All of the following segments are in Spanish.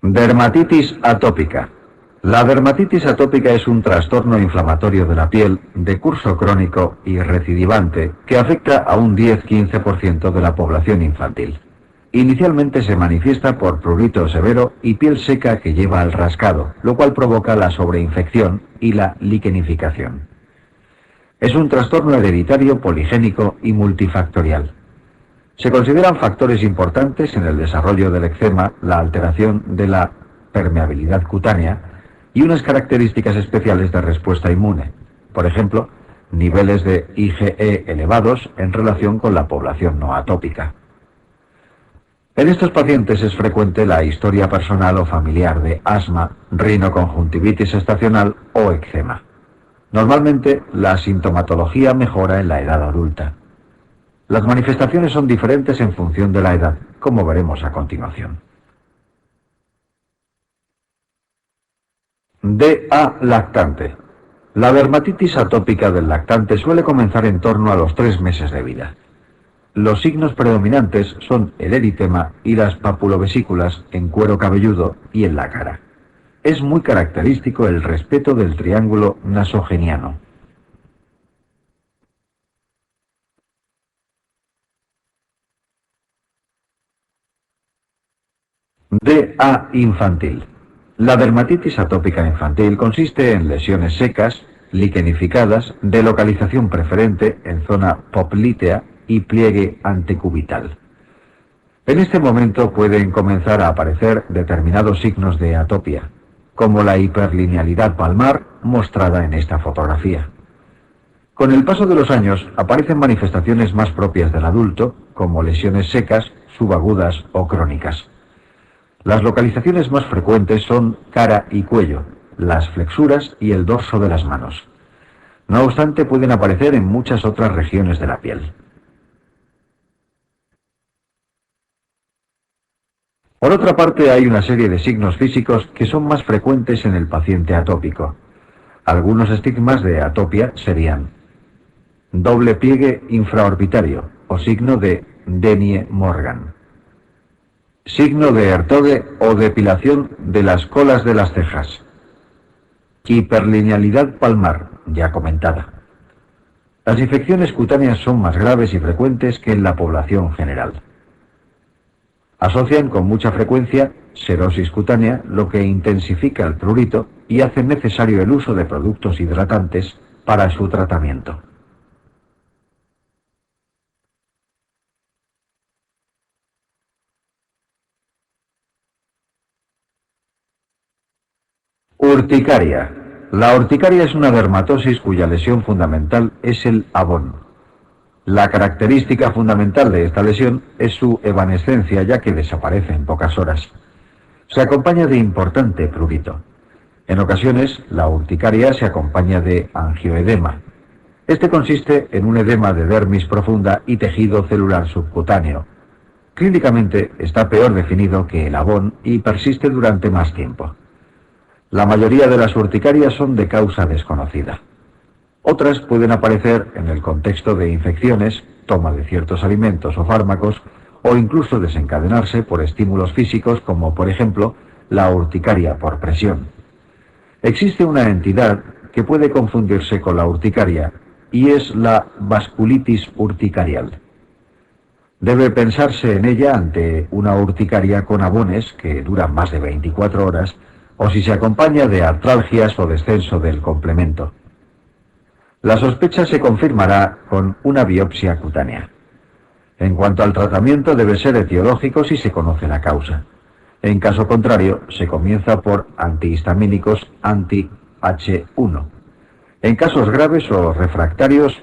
Dermatitis atópica. La dermatitis atópica es un trastorno inflamatorio de la piel de curso crónico y recidivante que afecta a un 10-15% de la población infantil. Inicialmente se manifiesta por prurito severo y piel seca que lleva al rascado, lo cual provoca la sobreinfección y la liquenificación. Es un trastorno hereditario, poligénico y multifactorial. Se consideran factores importantes en el desarrollo del eczema la alteración de la permeabilidad cutánea y unas características especiales de respuesta inmune, por ejemplo, niveles de IgE elevados en relación con la población no atópica. En estos pacientes es frecuente la historia personal o familiar de asma, rinoconjuntivitis estacional o eczema. Normalmente la sintomatología mejora en la edad adulta. Las manifestaciones son diferentes en función de la edad, como veremos a continuación. DA lactante. La dermatitis atópica del lactante suele comenzar en torno a los 3 meses de vida. Los signos predominantes son el eritema y las papulovesículas en cuero cabelludo y en la cara. Es muy característico el respeto del triángulo nasogeniano. DA infantil. La dermatitis atópica infantil consiste en lesiones secas, liquenificadas, de localización preferente en zona poplítea y pliegue antecubital. En este momento pueden comenzar a aparecer determinados signos de atopia, como la hiperlinealidad palmar mostrada en esta fotografía. Con el paso de los años aparecen manifestaciones más propias del adulto, como lesiones secas, subagudas o crónicas. Las localizaciones más frecuentes son cara y cuello, las flexuras y el dorso de las manos. No obstante, pueden aparecer en muchas otras regiones de la piel. Por otra parte, hay una serie de signos físicos que son más frecuentes en el paciente atópico. Algunos estigmas de atopia serían doble pliegue infraorbitario o signo de Denie-Morgan, signo de Hertoghe o depilación de las colas de las cejas, hiperlinealidad palmar, ya comentada. Las infecciones cutáneas son más graves y frecuentes que en la población general. Asocian con mucha frecuencia serosis cutánea, lo que intensifica el prurito y hace necesario el uso de productos hidratantes para su tratamiento. Urticaria. La urticaria es una dermatosis cuya lesión fundamental es el abón. La característica fundamental de esta lesión es su evanescencia, ya que desaparece en pocas horas. Se acompaña de importante prurito. En ocasiones, la urticaria se acompaña de angioedema. Este consiste en un edema de dermis profunda y tejido celular subcutáneo. Clínicamente está peor definido que el abón y persiste durante más tiempo. La mayoría de las urticarias son de causa desconocida. Otras pueden aparecer en el contexto de infecciones, toma de ciertos alimentos o fármacos, o incluso desencadenarse por estímulos físicos como, por ejemplo, la urticaria por presión. Existe una entidad que puede confundirse con la urticaria y es la vasculitis urticarial. Debe pensarse en ella ante una urticaria con abones que duran más de 24 horas o si se acompaña de artralgias o descenso del complemento. La sospecha se confirmará con una biopsia cutánea. En cuanto al tratamiento, debe ser etiológico si se conoce la causa. En caso contrario, se comienza por antihistamínicos anti-H1. En casos graves o refractarios,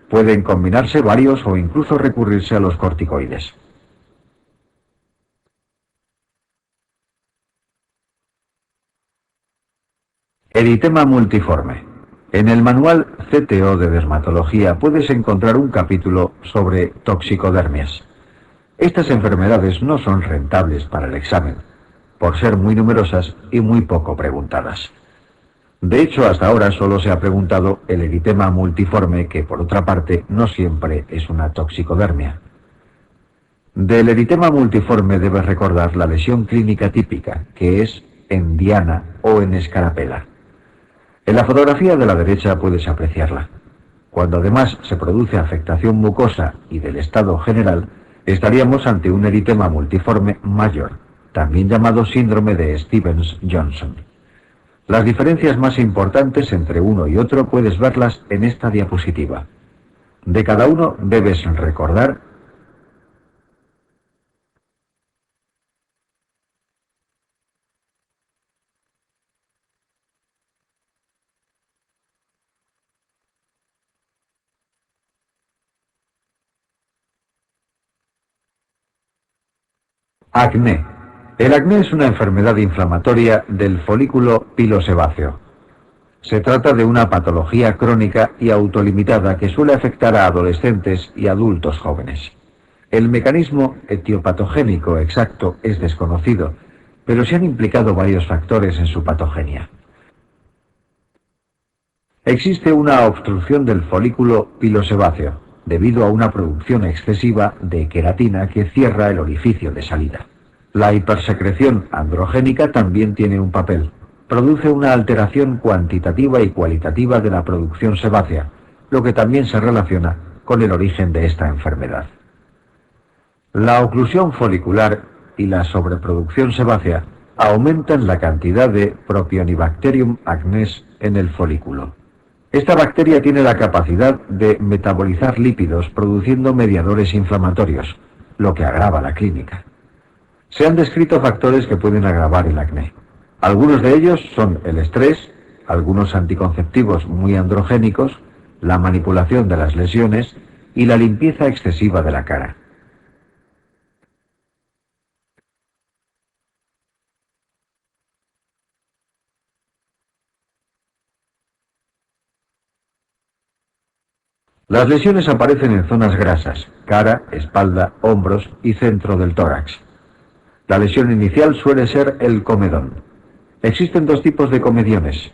pueden combinarse varios o incluso recurrirse a los corticoides. Eritema multiforme. En el manual CTO de dermatología puedes encontrar un capítulo sobre toxicodermias. Estas enfermedades no son rentables para el examen, por ser muy numerosas y muy poco preguntadas. De hecho, hasta ahora solo se ha preguntado el eritema multiforme, que por otra parte no siempre es una toxicodermia. Del eritema multiforme debes recordar la lesión clínica típica, que es en diana o en escarapela. En la fotografía de la derecha puedes apreciarla. Cuando además se produce afectación mucosa y del estado general, estaríamos ante un eritema multiforme mayor, también llamado síndrome de Stevens-Johnson. Las diferencias más importantes entre uno y otro puedes verlas en esta diapositiva. De cada uno debes recordar acné. El acné es una enfermedad inflamatoria del folículo pilosebáceo. Se trata de una patología crónica y autolimitada que suele afectar a adolescentes y adultos jóvenes. El mecanismo etiopatogénico exacto es desconocido, pero se han implicado varios factores en su patogenia. Existe una obstrucción del folículo pilosebáceo, debido a una producción excesiva de queratina que cierra el orificio de salida. La hipersecreción androgénica también tiene un papel. Produce una alteración cuantitativa y cualitativa de la producción sebácea, lo que también se relaciona con el origen de esta enfermedad. La oclusión folicular y la sobreproducción sebácea aumentan la cantidad de Propionibacterium acnes en el folículo. Esta bacteria tiene la capacidad de metabolizar lípidos produciendo mediadores inflamatorios, lo que agrava la clínica. Se han descrito factores que pueden agravar el acné. Algunos de ellos son el estrés, algunos anticonceptivos muy androgénicos, la manipulación de las lesiones y la limpieza excesiva de la cara. Las lesiones aparecen en zonas grasas, cara, espalda, hombros y centro del tórax. La lesión inicial suele ser el comedón. Existen dos tipos de comediones,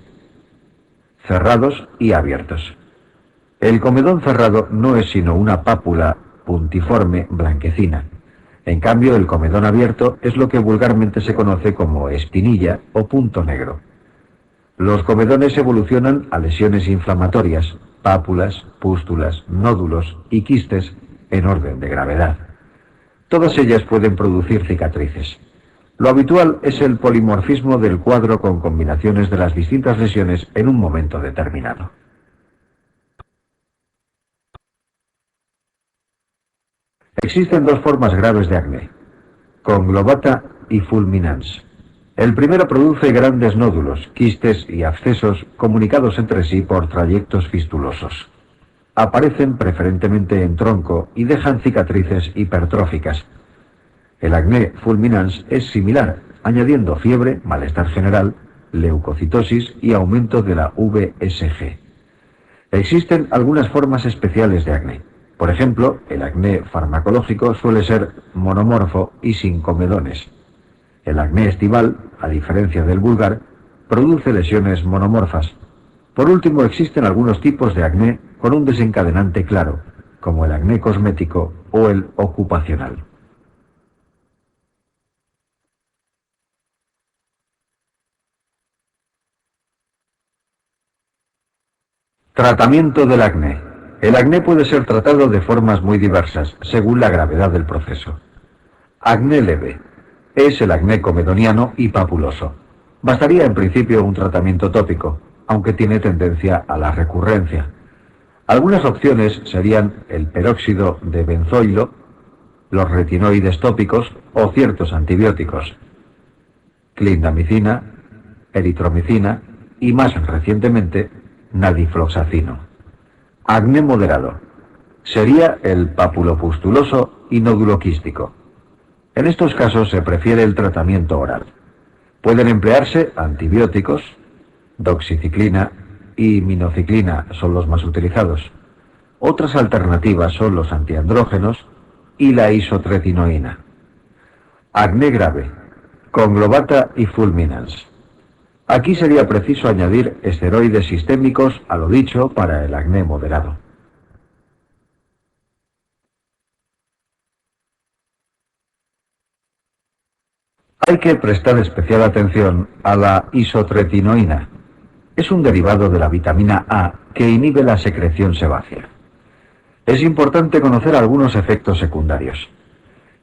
cerrados y abiertos. El comedón cerrado no es sino una pápula puntiforme blanquecina. En cambio, el comedón abierto es lo que vulgarmente se conoce como espinilla o punto negro. Los comedones evolucionan a lesiones inflamatorias, pápulas, pústulas, nódulos y quistes en orden de gravedad. Todas ellas pueden producir cicatrices. Lo habitual es el polimorfismo del cuadro con combinaciones de las distintas lesiones en un momento determinado. Existen dos formas graves de acné, conglobata y fulminans. El primero produce grandes nódulos, quistes y abscesos comunicados entre sí por trayectos fistulosos. Aparecen preferentemente en tronco y dejan cicatrices hipertróficas. El acné fulminans es similar, añadiendo fiebre, malestar general, leucocitosis y aumento de la VSG. Existen algunas formas especiales de acné. Por ejemplo, el acné farmacológico suele ser monomorfo y sin comedones. El acné estival, a diferencia del vulgar, produce lesiones monomorfas. Por último, existen algunos tipos de acné con un desencadenante claro, como el acné cosmético o el ocupacional. Tratamiento del acné. El acné puede ser tratado de formas muy diversas, según la gravedad del proceso. Acné leve. Es el acné comedoniano y papuloso. Bastaría en principio un tratamiento tópico, aunque tiene tendencia a la recurrencia. Algunas opciones serían el peróxido de benzoilo, los retinoides tópicos o ciertos antibióticos, clindamicina, eritromicina y más recientemente nadifloxacino. Acné moderado. Sería el papulopustuloso y nódulo quístico. En estos casos se prefiere el tratamiento oral. Pueden emplearse antibióticos, doxiciclina y minociclina son los más utilizados. Otras alternativas son los antiandrógenos y la isotretinoína. Acné grave, conglobata y fulminans. Aquí sería preciso añadir esteroides sistémicos a lo dicho para el acné moderado. Hay que prestar especial atención a la isotretinoína. Es un derivado de la vitamina A que inhibe la secreción sebácea. Es importante conocer algunos efectos secundarios.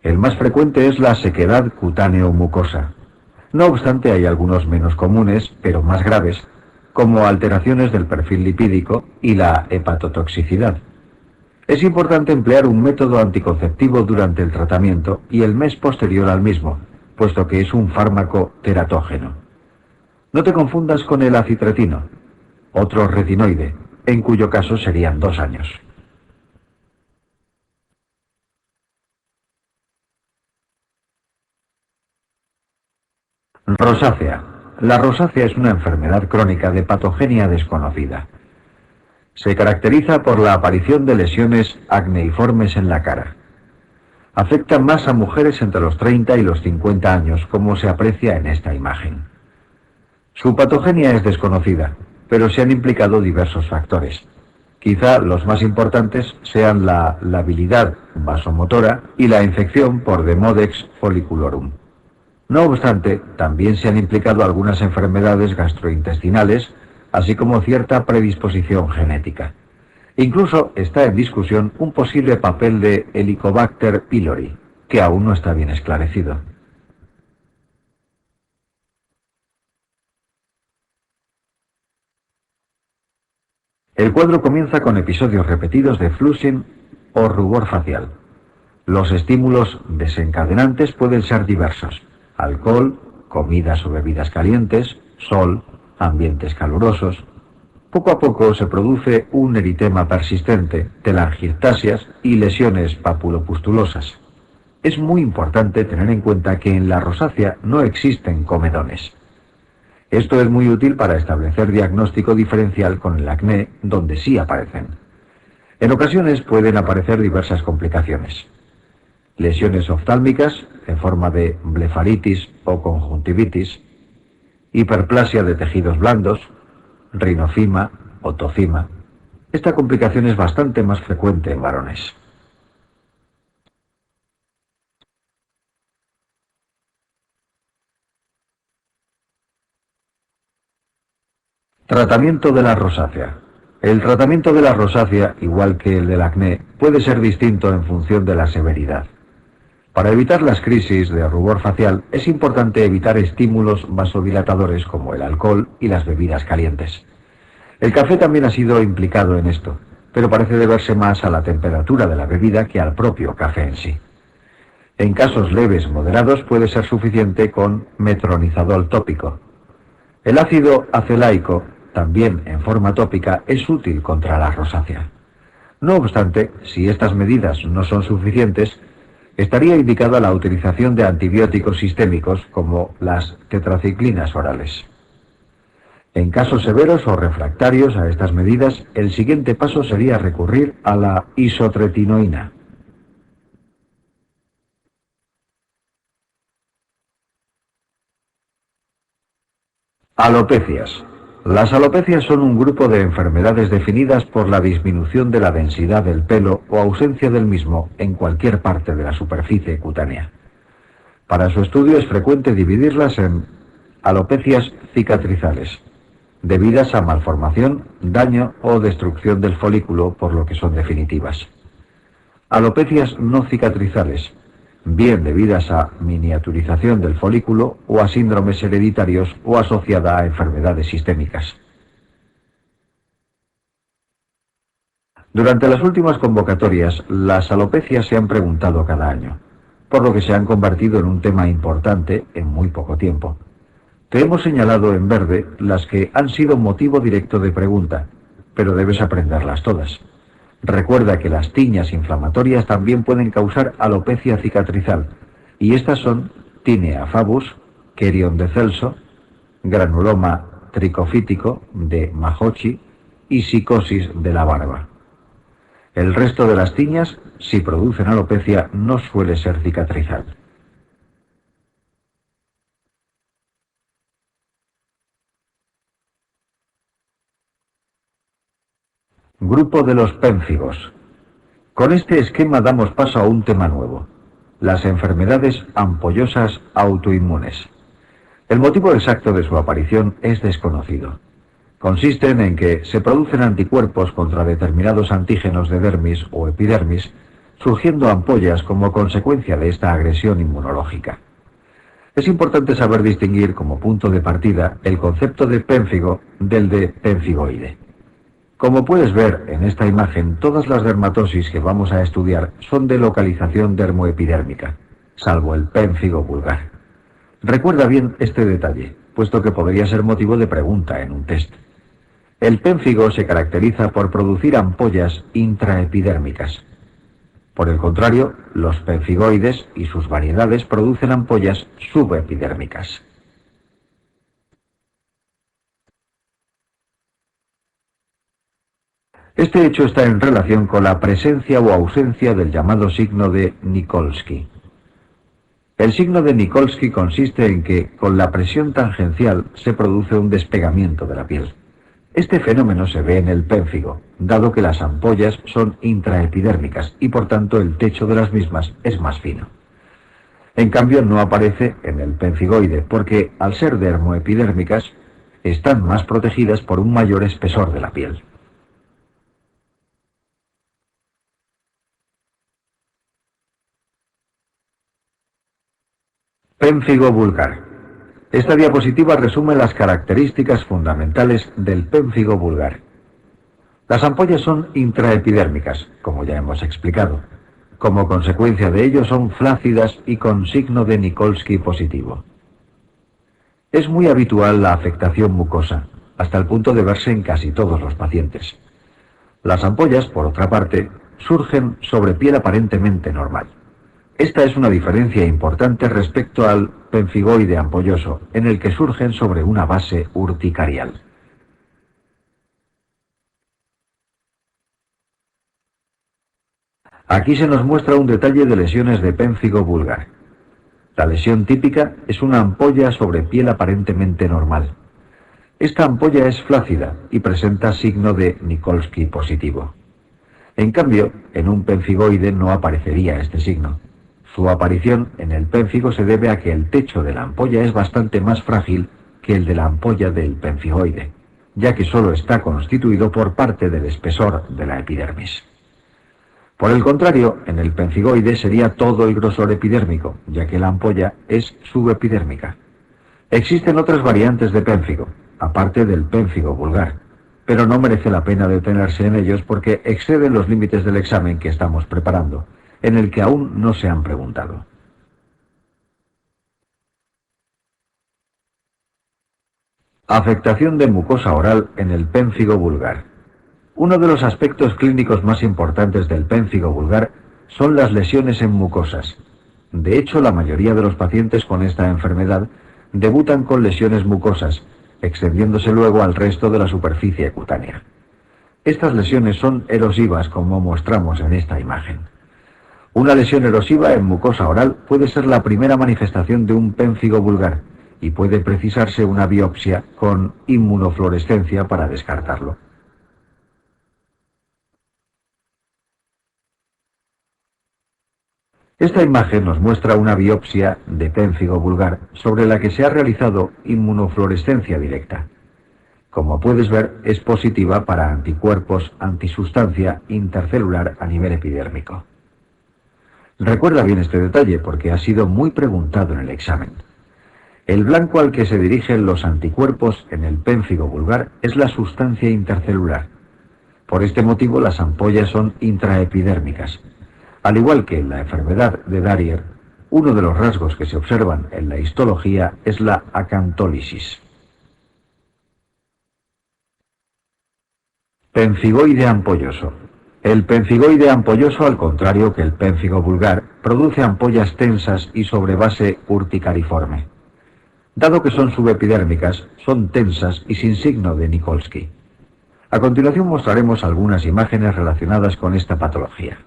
El más frecuente es la sequedad cutáneo-mucosa. No obstante, hay algunos menos comunes, pero más graves, como alteraciones del perfil lipídico y la hepatotoxicidad. Es importante emplear un método anticonceptivo durante el tratamiento y el mes posterior al mismo, puesto que es un fármaco teratógeno. No te confundas con el acitretino, otro retinoide, en cuyo caso serían 2 años. Rosácea. La rosácea es una enfermedad crónica de patogenia desconocida. Se caracteriza por la aparición de lesiones acneiformes en la cara. Afecta más a mujeres entre los 30 y los 50 años, como se aprecia en esta imagen. Su patogenia es desconocida, pero se han implicado diversos factores. Quizá los más importantes sean la labilidad vasomotora y la infección por Demodex folliculorum. No obstante, también se han implicado algunas enfermedades gastrointestinales, así como cierta predisposición genética. Incluso está en discusión un posible papel de Helicobacter pylori, que aún no está bien esclarecido. El cuadro comienza con episodios repetidos de flushing o rubor facial. Los estímulos desencadenantes pueden ser diversos: alcohol, comidas o bebidas calientes, sol, ambientes calurosos. Poco a poco se produce un eritema persistente, telangiectasias y lesiones papulopustulosas. Es muy importante tener en cuenta que en la rosácea no existen comedones. Esto es muy útil para establecer diagnóstico diferencial con el acné, donde sí aparecen. En ocasiones pueden aparecer diversas complicaciones: lesiones oftálmicas en forma de blefaritis o conjuntivitis, hiperplasia de tejidos blandos, rinocima o tocima. Esta complicación es bastante más frecuente en varones. Tratamiento de la rosácea. El tratamiento de la rosácea, igual que el del acné, puede ser distinto en función de la severidad. Para evitar las crisis de rubor facial, es importante evitar estímulos vasodilatadores como el alcohol y las bebidas calientes. El café también ha sido implicado en esto, pero parece deberse más a la temperatura de la bebida que al propio café en sí. En casos leves moderados puede ser suficiente con metronidazol tópico. El ácido acelaico, también en forma tópica, es útil contra la rosácea. No obstante, si estas medidas no son suficientes, estaría indicada la utilización de antibióticos sistémicos como las tetraciclinas orales. En casos severos o refractarios a estas medidas, el siguiente paso sería recurrir a la isotretinoína. Alopecias. Las alopecias son un grupo de enfermedades definidas por la disminución de la densidad del pelo o ausencia del mismo en cualquier parte de la superficie cutánea. Para su estudio es frecuente dividirlas en alopecias cicatrizales, debidas a malformación, daño o destrucción del folículo, por lo que son definitivas; alopecias no cicatrizales, bien debidas a miniaturización del folículo o a síndromes hereditarios o asociada a enfermedades sistémicas. Durante las últimas convocatorias, las alopecias se han preguntado cada año, por lo que se han convertido en un tema importante en muy poco tiempo. Te hemos señalado en verde las que han sido motivo directo de pregunta, pero debes aprenderlas todas. Recuerda que las tiñas inflamatorias también pueden causar alopecia cicatrizal, y estas son tinea favus, querion de Celso, granuloma tricofítico de Mahochi y psicosis de la barba. El resto de las tiñas, si producen alopecia, no suele ser cicatrizal. Grupo de los pénfigos. Con este esquema damos paso a un tema nuevo: las enfermedades ampollosas autoinmunes. El motivo exacto de su aparición es desconocido. Consisten en que se producen anticuerpos contra determinados antígenos de dermis o epidermis, surgiendo ampollas como consecuencia de esta agresión inmunológica. Es importante saber distinguir como punto de partida el concepto de pénfigo del de pemfigoide. Como puedes ver en esta imagen, todas las dermatosis que vamos a estudiar son de localización dermoepidérmica, salvo el pénfigo vulgar. Recuerda bien este detalle, puesto que podría ser motivo de pregunta en un test. El pénfigo se caracteriza por producir ampollas intraepidérmicas. Por el contrario, los pemfigoides y sus variedades producen ampollas subepidérmicas. Este hecho está en relación con la presencia o ausencia del llamado signo de Nikolsky. El signo de Nikolsky consiste en que, con la presión tangencial, se produce un despegamiento de la piel. Este fenómeno se ve en el pénfigo, dado que las ampollas son intraepidérmicas y por tanto el techo de las mismas es más fino. En cambio no aparece en el pemfigoide porque, al ser dermoepidérmicas, están más protegidas por un mayor espesor de la piel. Pénfigo vulgar. Esta diapositiva resume las características fundamentales del pénfigo vulgar. Las ampollas son intraepidérmicas, como ya hemos explicado. Como consecuencia de ello son flácidas y con signo de Nikolsky positivo. Es muy habitual la afectación mucosa, hasta el punto de verse en casi todos los pacientes. Las ampollas, por otra parte, surgen sobre piel aparentemente normal. Esta es una diferencia importante respecto al pemfigoide ampolloso, en el que surgen sobre una base urticarial. Aquí se nos muestra un detalle de lesiones de pénfigo vulgar. La lesión típica es una ampolla sobre piel aparentemente normal. Esta ampolla es flácida y presenta signo de Nikolsky positivo. En cambio, en un pemfigoide no aparecería este signo. Su aparición en el pénfigo se debe a que el techo de la ampolla es bastante más frágil que el de la ampolla del pemfigoide, ya que solo está constituido por parte del espesor de la epidermis. Por el contrario, en el pemfigoide sería todo el grosor epidérmico, ya que la ampolla es subepidérmica. Existen otras variantes de pénfigo, aparte del pénfigo vulgar, pero no merece la pena detenerse en ellos porque exceden los límites del examen que estamos preparando, en el que aún no se han preguntado. Afectación de mucosa oral en el pénfigo vulgar. Uno de los aspectos clínicos más importantes del pénfigo vulgar son las lesiones en mucosas. De hecho, la mayoría de los pacientes con esta enfermedad debutan con lesiones mucosas, extendiéndose luego al resto de la superficie cutánea. Estas lesiones son erosivas, como mostramos en esta imagen. Una lesión erosiva en mucosa oral puede ser la primera manifestación de un pénfigo vulgar y puede precisarse una biopsia con inmunofluorescencia para descartarlo. Esta imagen nos muestra una biopsia de pénfigo vulgar sobre la que se ha realizado inmunofluorescencia directa. Como puedes ver, es positiva para anticuerpos antisustancia intercelular a nivel epidérmico. Recuerda bien este detalle porque ha sido muy preguntado en el examen. El blanco al que se dirigen los anticuerpos en el pénfigo vulgar es la sustancia intercelular. Por este motivo las ampollas son intraepidérmicas. Al igual que en la enfermedad de Darrier, uno de los rasgos que se observan en la histología es la acantólisis. Pemfigoide ampolloso. El pemfigoide ampolloso, al contrario que el pénfigo vulgar, produce ampollas tensas y sobre base urticariforme. Dado que son subepidérmicas, son tensas y sin signo de Nikolsky. A continuación mostraremos algunas imágenes relacionadas con esta patología.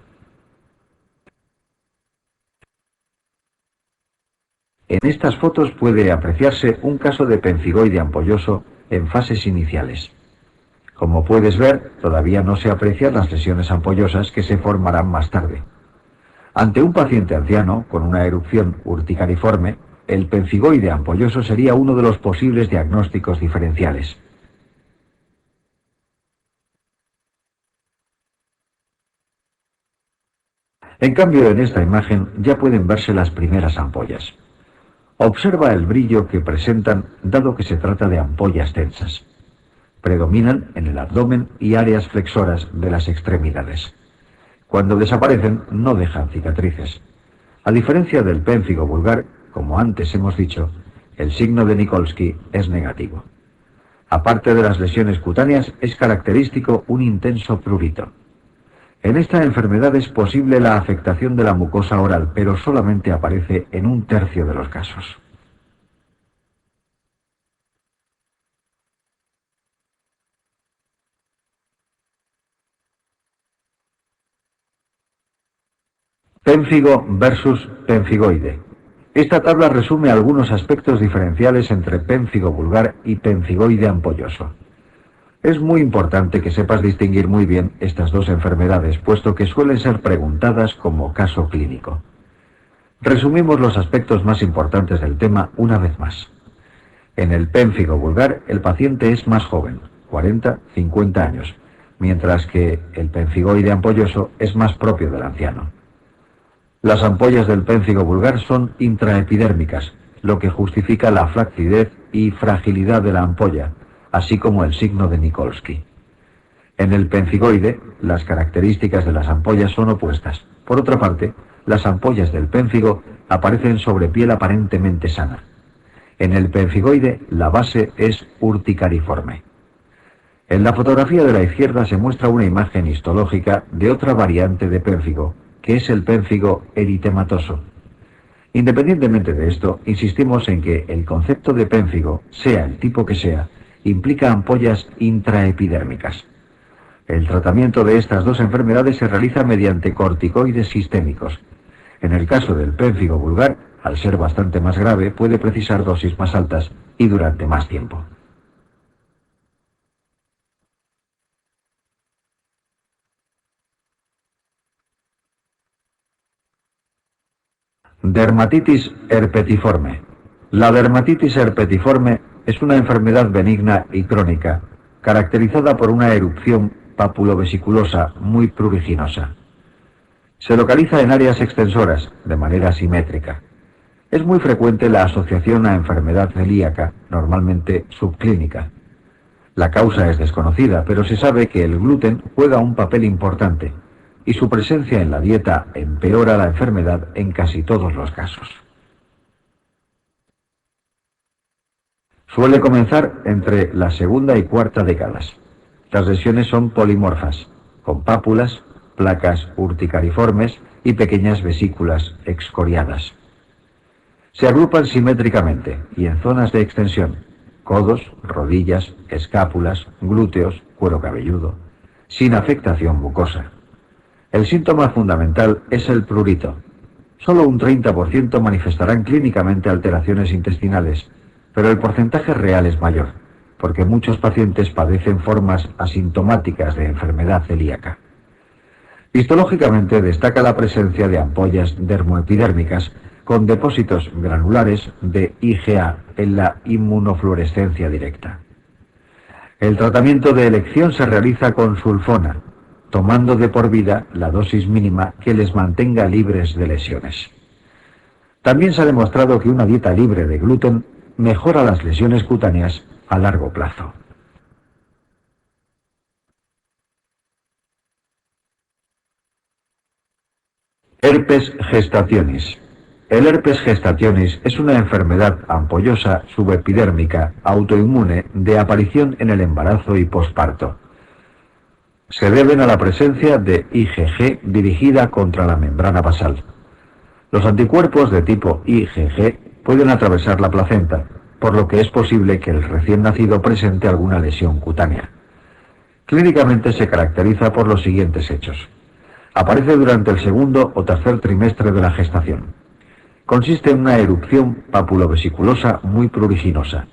En estas fotos puede apreciarse un caso de pemfigoide ampolloso en fases iniciales. Como puedes ver, todavía no se aprecian las lesiones ampollosas que se formarán más tarde. Ante un paciente anciano con una erupción urticariforme, el pemfigoide ampolloso sería uno de los posibles diagnósticos diferenciales. En cambio, en esta imagen ya pueden verse las primeras ampollas. Observa el brillo que presentan, dado que se trata de ampollas densas. Predominan en el abdomen y áreas flexoras de las extremidades. Cuando desaparecen, no dejan cicatrices. A diferencia del pénfigo vulgar, como antes hemos dicho, el signo de Nikolsky es negativo. Aparte de las lesiones cutáneas, es característico un intenso prurito. En esta enfermedad es posible la afectación de la mucosa oral, pero solamente aparece en 1/3 de los casos. Pénfigo versus pemfigoide. Esta tabla resume algunos aspectos diferenciales entre pénfigo vulgar y pemfigoide ampolloso. Es muy importante que sepas distinguir muy bien estas dos enfermedades, puesto que suelen ser preguntadas como caso clínico. Resumimos los aspectos más importantes del tema una vez más. En el pénfigo vulgar, el paciente es más joven, 40-50 años, mientras que el pemfigoide ampolloso es más propio del anciano. Las ampollas del pénfigo vulgar son intraepidérmicas, lo que justifica la flacidez y fragilidad de la ampolla, así como el signo de Nikolsky. En el pemfigoide, las características de las ampollas son opuestas. Por otra parte, las ampollas del pénfigo aparecen sobre piel aparentemente sana. En el pemfigoide, la base es urticariforme. En la fotografía de la izquierda se muestra una imagen histológica de otra variante de pénfigo, que es el pénfigo eritematoso. Independientemente de esto, insistimos en que el concepto de pénfigo, sea el tipo que sea, implica ampollas intraepidérmicas. El tratamiento de estas dos enfermedades se realiza mediante corticoides sistémicos. En el caso del pénfigo vulgar, al ser bastante más grave, puede precisar dosis más altas y durante más tiempo. Dermatitis herpetiforme. La dermatitis herpetiforme es una enfermedad benigna y crónica, caracterizada por una erupción papulobesiculosa muy pruriginosa. Se localiza en áreas extensoras, de manera simétrica. Es muy frecuente la asociación a enfermedad celíaca, normalmente subclínica. La causa es desconocida, pero se sabe que el gluten juega un papel importante, y su presencia en la dieta empeora la enfermedad en casi todos los casos. Suele comenzar entre la segunda y cuarta décadas. Las lesiones son polimorfas, con pápulas, placas urticariformes y pequeñas vesículas excoriadas. Se agrupan simétricamente y en zonas de extensión: codos, rodillas, escápulas, glúteos, cuero cabelludo, sin afectación mucosa. El síntoma fundamental es el prurito. Solo un 30% manifestarán clínicamente alteraciones intestinales, pero el porcentaje real es mayor, porque muchos pacientes padecen formas asintomáticas de enfermedad celíaca. Histológicamente destaca la presencia de ampollas dermoepidérmicas con depósitos granulares de IgA en la inmunofluorescencia directa. El tratamiento de elección se realiza con sulfona, tomando de por vida la dosis mínima que les mantenga libres de lesiones. También se ha demostrado que una dieta libre de gluten mejora las lesiones cutáneas a largo plazo. Herpes gestationis. El herpes gestationis es una enfermedad ampollosa subepidérmica autoinmune de aparición en el embarazo y posparto. Se deben a la presencia de IgG dirigida contra la membrana basal. Los anticuerpos de tipo IgG pueden atravesar la placenta, por lo que es posible que el recién nacido presente alguna lesión cutánea. Clínicamente se caracteriza por los siguientes hechos. Aparece durante el segundo o tercer trimestre de la gestación. Consiste en una erupción papulovesiculosa muy pruriginosa.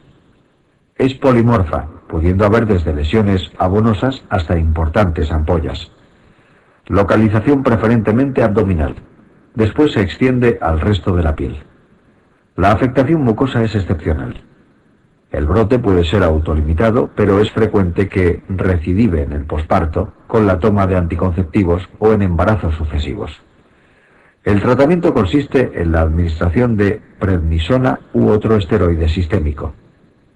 Es polimorfa, pudiendo haber desde lesiones abonosas hasta importantes ampollas. Localización preferentemente abdominal. Después se extiende al resto de la piel. La afectación mucosa es excepcional. El brote puede ser autolimitado, pero es frecuente que recidive en el posparto con la toma de anticonceptivos o en embarazos sucesivos. El tratamiento consiste en la administración de prednisona u otro esteroide sistémico.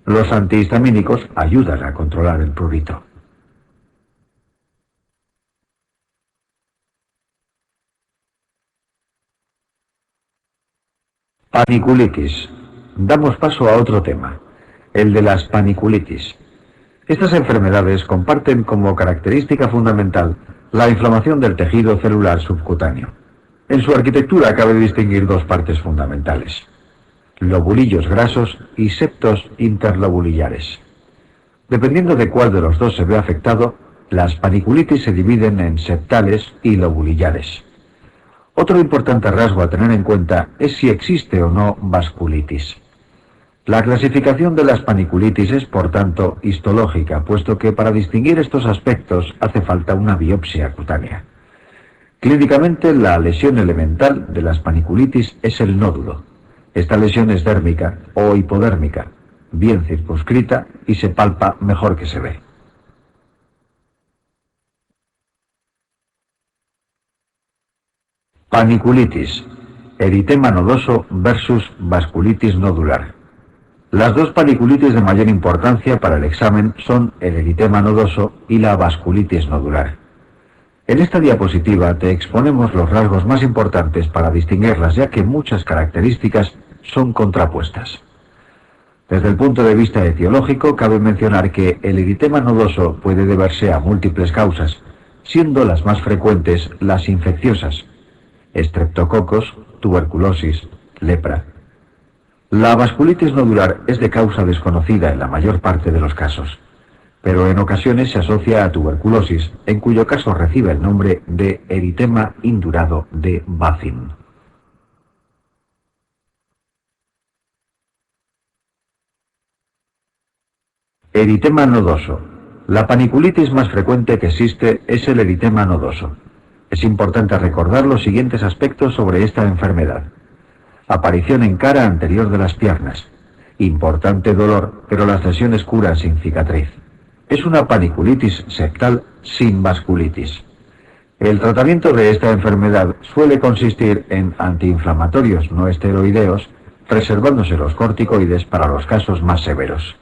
Los antihistamínicos ayudan a controlar el prurito. Paniculitis. Damos paso a otro tema, el de las paniculitis. Estas enfermedades comparten como característica fundamental la inflamación del tejido celular subcutáneo. En su arquitectura cabe distinguir dos partes fundamentales: lobulillos grasos y septos interlobulillares. Dependiendo de cuál de los dos se ve afectado, las paniculitis se dividen en septales y lobulillares. Otro importante rasgo a tener en cuenta es si existe o no vasculitis. La clasificación de las paniculitis es, por tanto, histológica, puesto que para distinguir estos aspectos hace falta una biopsia cutánea. Clínicamente, la lesión elemental de las paniculitis es el nódulo. Esta lesión es dérmica o hipodérmica, bien circunscrita y se palpa mejor que se ve. Paniculitis, eritema nodoso versus vasculitis nodular. Las dos paniculitis de mayor importancia para el examen son el eritema nodoso y la vasculitis nodular. En esta diapositiva te exponemos los rasgos más importantes para distinguirlas, ya que muchas características son contrapuestas. Desde el punto de vista etiológico, cabe mencionar que el eritema nodoso puede deberse a múltiples causas, siendo las más frecuentes las infecciosas: estreptococos, tuberculosis, lepra. La vasculitis nodular es de causa desconocida en la mayor parte de los casos, pero en ocasiones se asocia a tuberculosis, en cuyo caso recibe el nombre de eritema indurado de Bacin. Eritema nodoso. La paniculitis más frecuente que existe es el eritema nodoso. Es importante recordar los siguientes aspectos sobre esta enfermedad. Aparición en cara anterior de las piernas. Importante dolor, pero las lesiones curan sin cicatriz. Es una paniculitis septal sin vasculitis. El tratamiento de esta enfermedad suele consistir en antiinflamatorios no esteroideos, reservándose los corticoides para los casos más severos.